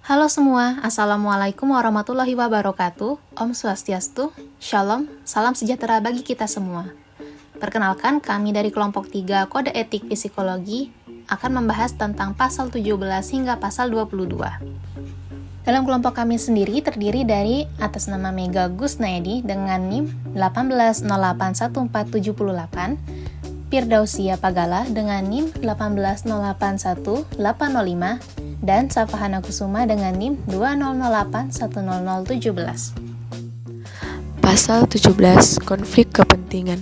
Halo semua, Assalamualaikum warahmatullahi wabarakatuh. Om Swastiastu, Shalom, salam sejahtera bagi kita semua. Perkenalkan, kami dari kelompok 3 Kode Etik Psikologi akan membahas tentang pasal 17 hingga pasal 22. Dalam kelompok kami sendiri terdiri dari atas nama Mega Gusnaedi dengan NIM 1808148, Firdausia Pagala dengan NIM 1808185, dan Sapahana Kusuma dengan NIM 2008100017. Pasal 17. Konflik kepentingan.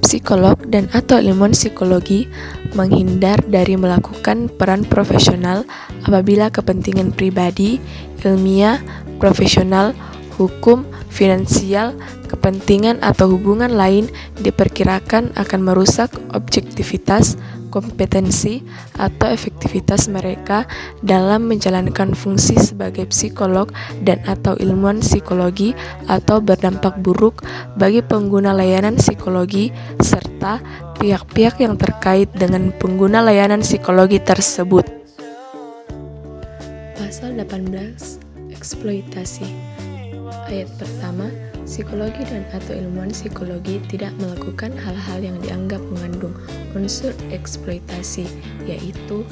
Psikolog dan atau ilmuwan psikologi menghindar dari melakukan peran profesional apabila kepentingan pribadi, ilmiah, profesional, hukum, finansial, kepentingan atau hubungan lain diperkirakan akan merusak objektivitas, kompetensi, atau efektivitas mereka dalam menjalankan fungsi sebagai psikolog dan atau ilmuwan psikologi atau berdampak buruk bagi pengguna layanan psikologi serta pihak-pihak yang terkait dengan pengguna layanan psikologi tersebut. Pasal 18. Eksploitasi. Ayat pertama, psikologi dan atau ilmuwan psikologi tidak melakukan hal-hal yang dianggap mengandung unsur eksploitasi, yaitu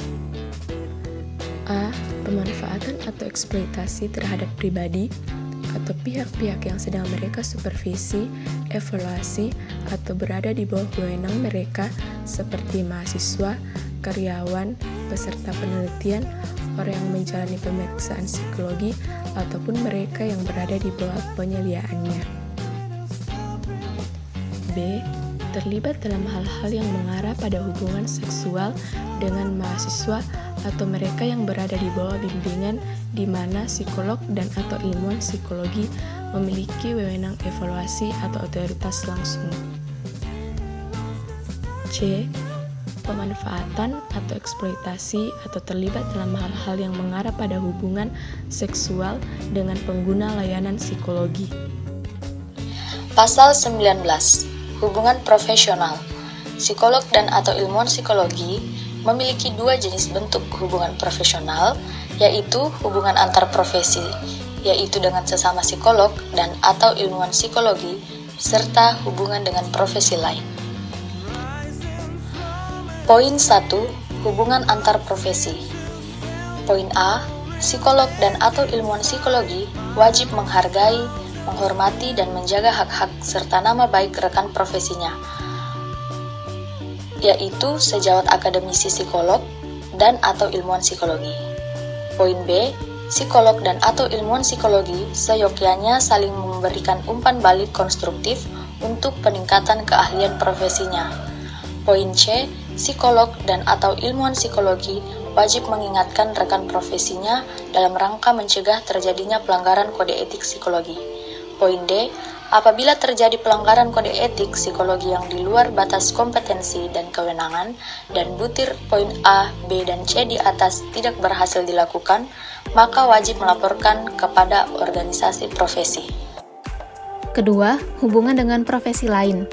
a. Pemanfaatan atau eksploitasi terhadap pribadi atau pihak-pihak yang sedang mereka supervisi, evaluasi, atau berada di bawah wewenang mereka seperti mahasiswa, karyawan, peserta penelitian, orang yang menjalani pemeriksaan psikologi, ataupun mereka yang berada di bawah penyediaannya. B. Terlibat dalam hal-hal yang mengarah pada hubungan seksual dengan mahasiswa atau mereka yang berada di bawah bimbingan di mana psikolog dan atau ilmuwan psikologi memiliki wewenang evaluasi atau otoritas langsung. C. Pemanfaatan atau eksploitasi atau terlibat dalam hal-hal yang mengarah pada hubungan seksual dengan pengguna layanan psikologi. Pasal 19. Hubungan profesional. Psikolog dan atau ilmuwan psikologi memiliki dua jenis bentuk hubungan profesional, yaitu hubungan antar profesi, yaitu dengan sesama psikolog dan atau ilmuwan psikologi, serta hubungan dengan profesi lain. Poin 1. Hubungan antar profesi. Poin A. Psikolog dan atau ilmuwan psikologi wajib menghargai, menghormati, dan menjaga hak-hak serta nama baik rekan profesinya, yaitu sejawat akademisi psikolog dan atau ilmuwan psikologi. Poin B. Psikolog dan atau ilmuwan psikologi seyogyanya saling memberikan umpan balik konstruktif untuk peningkatan keahlian profesinya. Poin C. Psikolog dan atau ilmuwan psikologi wajib mengingatkan rekan profesinya dalam rangka mencegah terjadinya pelanggaran kode etik psikologi. Poin D. Apabila terjadi pelanggaran kode etik psikologi yang di luar batas kompetensi dan kewenangan, dan butir poin A, B, dan C di atas tidak berhasil dilakukan, maka wajib melaporkan kepada organisasi profesi. Kedua, hubungan dengan profesi lain.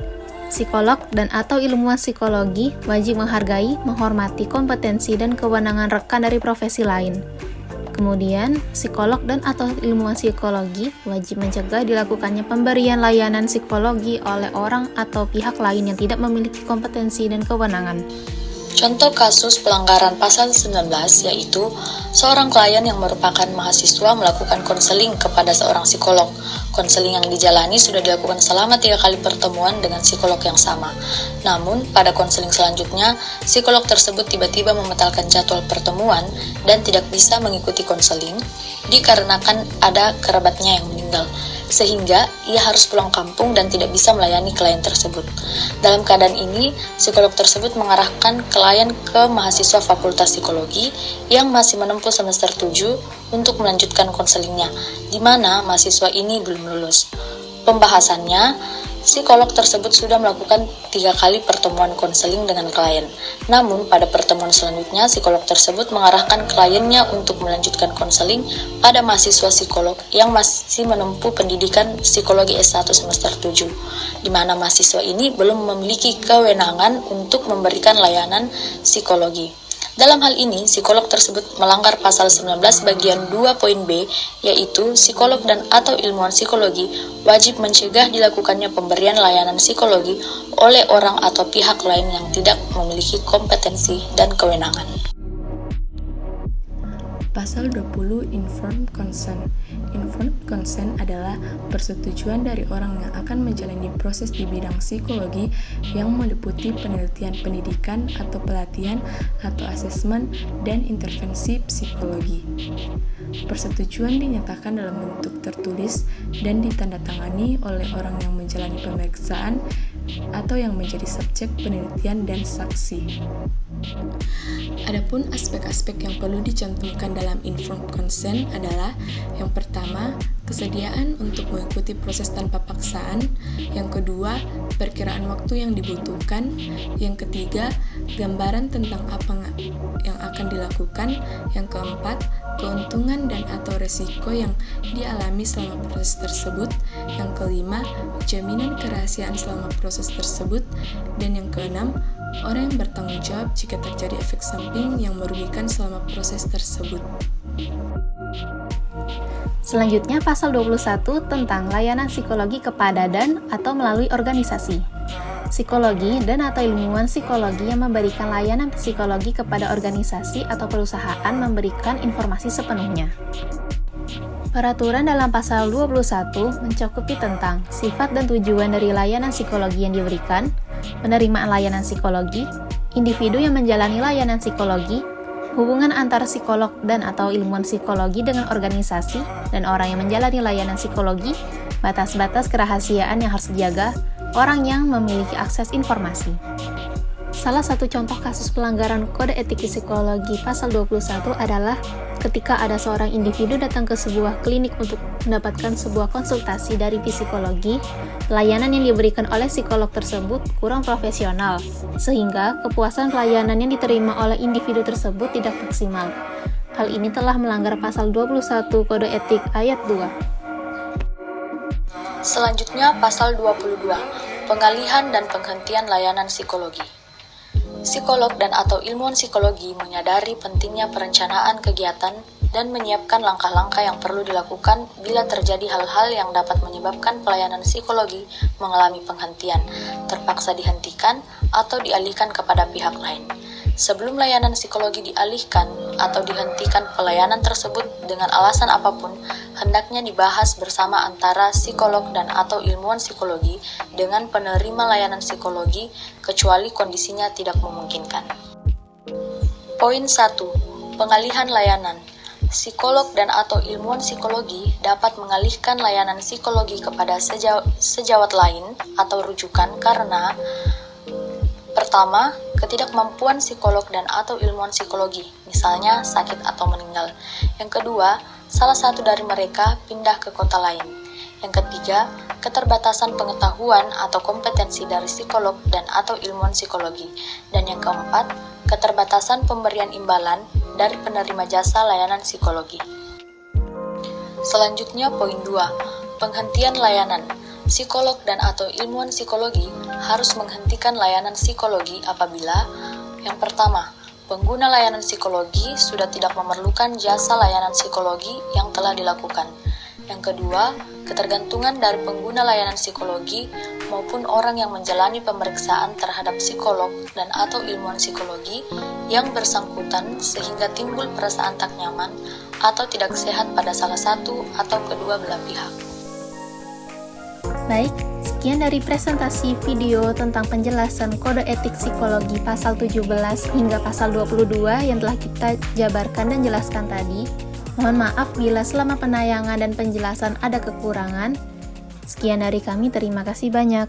Psikolog dan atau ilmuwan psikologi wajib menghargai, menghormati kompetensi dan kewenangan rekan dari profesi lain. Kemudian, psikolog dan atau ilmuwan psikologi wajib mencegah dilakukannya pemberian layanan psikologi oleh orang atau pihak lain yang tidak memiliki kompetensi dan kewenangan. Contoh kasus pelanggaran pasal 19 yaitu seorang klien yang merupakan mahasiswa melakukan konseling kepada seorang psikolog. Konseling yang dijalani sudah dilakukan selama 3 kali pertemuan dengan psikolog yang sama. Namun, pada konseling selanjutnya, psikolog tersebut tiba-tiba membatalkan jadwal pertemuan dan tidak bisa mengikuti konseling dikarenakan ada kerabatnya yang meninggal, sehingga ia harus pulang kampung dan tidak bisa melayani klien tersebut. Dalam keadaan ini, psikolog tersebut mengarahkan klien ke mahasiswa Fakultas Psikologi yang masih menempuh semester 7 untuk melanjutkan konselingnya, di mana mahasiswa ini belum lulus. Pembahasannya, psikolog tersebut sudah melakukan 3 kali pertemuan konseling dengan klien. Namun, pada pertemuan selanjutnya, psikolog tersebut mengarahkan kliennya untuk melanjutkan konseling pada mahasiswa psikolog yang masih menempuh pendidikan psikologi S1 semester 7, di mana mahasiswa ini belum memiliki kewenangan untuk memberikan layanan psikologi. Dalam hal ini, psikolog tersebut melanggar pasal 19 bagian 2 poin B, yaitu psikolog dan atau ilmuwan psikologi wajib mencegah dilakukannya pemberian layanan psikologi oleh orang atau pihak lain yang tidak memiliki kompetensi dan kewenangan. Pasal 20 Informed Consent. Informed consent adalah persetujuan dari orang yang akan menjalani proses di bidang psikologi yang meliputi penelitian pendidikan atau pelatihan atau asesmen dan intervensi psikologi. Persetujuan dinyatakan dalam bentuk tertulis dan ditandatangani oleh orang yang menjalani pemeriksaan atau yang menjadi subjek penelitian dan saksi. Adapun aspek-aspek yang perlu dicantumkan dalam informed consent adalah yang pertama, kesediaan untuk mengikuti proses tanpa paksaan, yang kedua, perkiraan waktu yang dibutuhkan, yang ketiga, gambaran tentang apa yang akan dilakukan, yang keempat, keuntungan dan atau resiko yang dialami selama proses tersebut, yang kelima, jaminan kerahasiaan selama proses tersebut, dan yang keenam, orang yang bertanggung jawab jika terjadi efek samping yang merugikan selama proses tersebut. Selanjutnya pasal 21 tentang layanan psikologi kepada dan atau melalui organisasi. Psikologi dan atau ilmuwan psikologi yang memberikan layanan psikologi kepada organisasi atau perusahaan memberikan informasi sepenuhnya. Peraturan dalam pasal 21 mencakupi tentang sifat dan tujuan dari layanan psikologi yang diberikan, penerimaan layanan psikologi, individu yang menjalani layanan psikologi, hubungan antara psikolog dan atau ilmuwan psikologi dengan organisasi dan orang yang menjalani layanan psikologi, batas-batas kerahasiaan yang harus dijaga, orang yang memiliki akses informasi. Salah satu contoh kasus pelanggaran kode etik psikologi pasal 21 adalah ketika ada seorang individu datang ke sebuah klinik untuk mendapatkan sebuah konsultasi dari psikologi, layanan yang diberikan oleh psikolog tersebut kurang profesional, sehingga kepuasan pelayanan yang diterima oleh individu tersebut tidak maksimal. Hal ini telah melanggar pasal 21 kode etik ayat 2. Selanjutnya pasal 22, pengalihan dan penghentian layanan psikologi. Psikolog dan atau ilmuwan psikologi menyadari pentingnya perencanaan kegiatan dan menyiapkan langkah-langkah yang perlu dilakukan bila terjadi hal-hal yang dapat menyebabkan pelayanan psikologi mengalami penghentian, terpaksa dihentikan, atau dialihkan kepada pihak lain. Sebelum layanan psikologi dialihkan atau dihentikan pelayanan tersebut dengan alasan apapun, hendaknya dibahas bersama antara psikolog dan atau ilmuwan psikologi dengan penerima layanan psikologi kecuali kondisinya tidak memungkinkan. Poin 1. Pengalihan layanan. Psikolog dan atau ilmuwan psikologi dapat mengalihkan layanan psikologi kepada sejawat lain atau rujukan karena pertama, ketidakmampuan psikolog dan atau ilmuwan psikologi, misalnya sakit atau meninggal. Yang kedua, salah satu dari mereka pindah ke kota lain. Yang ketiga, keterbatasan pengetahuan atau kompetensi dari psikolog dan atau ilmuwan psikologi. Dan yang keempat, keterbatasan pemberian imbalan dari penerima jasa layanan psikologi. Selanjutnya poin 2, penghentian layanan. Psikolog dan atau ilmuwan psikologi harus menghentikan layanan psikologi apabila yang pertama, pengguna layanan psikologi sudah tidak memerlukan jasa layanan psikologi yang telah dilakukan. Yang kedua, ketergantungan dari pengguna layanan psikologi maupun orang yang menjalani pemeriksaan terhadap psikolog dan atau ilmuwan psikologi yang bersangkutan sehingga timbul perasaan tak nyaman atau tidak sehat pada salah satu atau kedua belah pihak. Baik, sekian dari presentasi video tentang penjelasan kode etik psikologi pasal 17 hingga pasal 22 yang telah kita jabarkan dan jelaskan tadi. Mohon maaf bila selama penayangan dan penjelasan ada kekurangan. Sekian dari kami, terima kasih banyak.